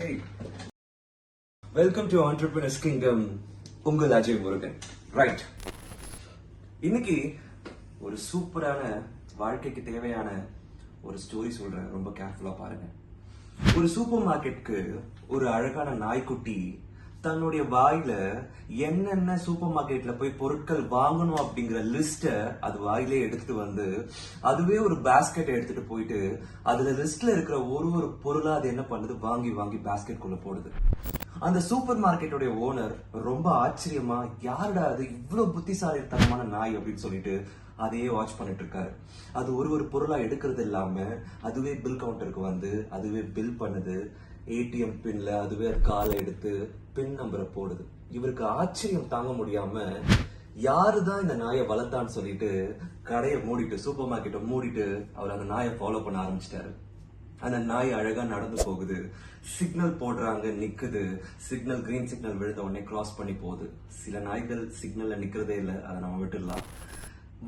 Hey, welcome to Entrepreneur's Kingdom. உங்கள் Ajay Murugan. Right, இன்னைக்கு ஒரு சூப்பரான வாழ்க்கைக்கு தேவையான ஒரு ஸ்டோரி சொல்றேன். ரொம்ப கேர்ஃபுல்லா பாருங்க. ஒரு சூப்பர் மார்க்கெட்டுக்கு ஒரு அழகான நாய்க்குட்டி தன்னுடைய வாயில என்னென்ன சூப்பர் மார்க்கெட்ல போய் பொருட்கள் வாங்கணும் அப்படிங்கிற லிஸ்ட அது வாயிலே எடுத்துட்டு வந்து அதுவே ஒரு பேஸ்கெட் எடுத்துட்டு போயிட்டு அதுல லிஸ்ட்ல இருக்கிற ஒரு பொருளா அது என்ன பண்ணுது, வாங்கி வாங்கி பேஸ்கெட் குள்ள போடுது. அந்த சூப்பர் மார்க்கெட்டோட ஓனர் ரொம்ப ஆச்சரியமா, யாருடா அது இவ்வளவு புத்திசாலித்தனமான நாய் அப்படின்னு சொல்லிட்டு அதையே வாட்ச் பண்ணிட்டு இருக்காரு. அது ஒரு பொருளா எடுக்கிறது இல்லாம அதுவே பில் கவுண்டருக்கு வந்து அதுவே பில் பண்ணுது. ஏடிஎம் பின்ல அதுவே காலை எடுத்து பின் நம்பரை போடுது. இவருக்கு ஆச்சரியம் தாங்க முடியாம, யாருதான் இந்த நாயை வளர்த்தான்னு சொல்லிட்டு கடையை மூடிட்டு, சூப்பர் மார்க்கெட்டை மூடிட்டு அவர் அந்த நாயை ஃபாலோ பண்ண ஆரம்பிச்சிட்டாரு. அந்த நாய் அழகா நடந்து போகுது, சிக்னல் போடுறாங்க, நிக்குது, சிக்னல் கிரீன் சிக்னல் விழுந்த உடனே கிராஸ் பண்ணி போகுது. சில நாய்கள் சிக்னல்ல நிக்கிறதே இல்லை, அதை நம்ம விட்டுடலாம்.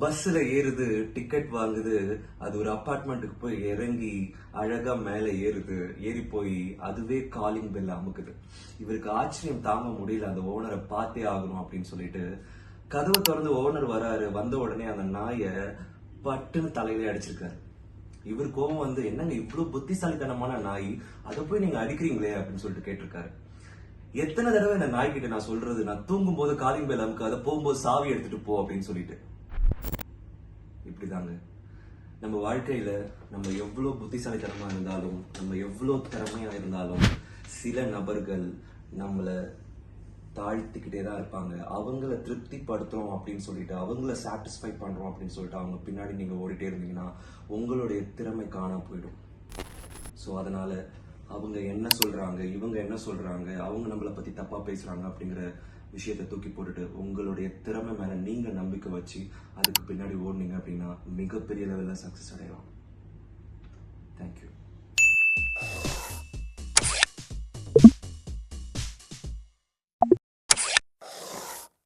பஸ்ல ஏறுது, டிக்கெட் வாங்குது, அது ஒரு அபார்ட்மெண்ட்டுக்கு போய் இறங்கி அழகா மேல ஏறுது, ஏறி போய் அதுவே காலிங் பெல் அமுக்குது. இவருக்கு ஆச்சரியம் தாங்க முடியல, அந்த ஓனரை பார்த்தே ஆகணும் அப்படின்னு சொல்லிட்டு கதவை திறந்து ஓனர் வராரு. வந்த உடனே அந்த நாயை பட்டுன்னு தலையில அடிச்சிருக்காரு. இவர் கோபம் வந்து, என்னங்க இவ்வளவு புத்திசாலித்தனமான நாய், அதை போய் நீங்க அடிக்கிறீங்களே அப்படின்னு சொல்லிட்டு கேட்டிருக்காரு. எத்தனை தடவை இந்த நாய்கிட்ட நான் சொல்றது, நான் தூங்கும் போது காலிங் பெல் அமுக்கு, அதை போகும்போது சாவி எடுத்துட்டு போ அப்படின்னு சொல்லிட்டு. இப்படிதாங்க நம்ம வாழ்க்கையில நம்ம எவ்வளவு புத்திசாலித்தனமா இருந்தாலும், நம்ம எவ்வளவு திறமையா இருந்தாலும், சில நபர்கள் நம்மள தாழ்த்திக்கிட்டே தான் இருப்பாங்க. அவங்கள திருப்திப்படுத்துறோம் அப்படின்னு சொல்லிட்டு, அவங்கள சாட்டிஸ்ஃபை பண்றோம் அப்படின்னு சொல்லிட்டு அவங்க பின்னாடி நீங்க ஓடிட்டே இருந்தீங்கன்னா உங்களுடைய திறமை காணாம போயிடும். ஸோ அதனால அவங்க என்ன சொல்றாங்க, இவங்க என்ன சொல்றாங்க, அவங்க நம்மளை பத்தி தப்பா பேசுறாங்க அப்படிங்கிற விஷயத்தை தூக்கி போட்டுட்டு உங்களுடைய திறமை மேல நீங்க நம்பிக்கை வச்சு அதுக்கு பின்னாடி ஓடுனீங்க அப்படின்னா மிகப்பெரிய லெவல்ல சக்சஸ் அடையலாம். தேங்க்யூ.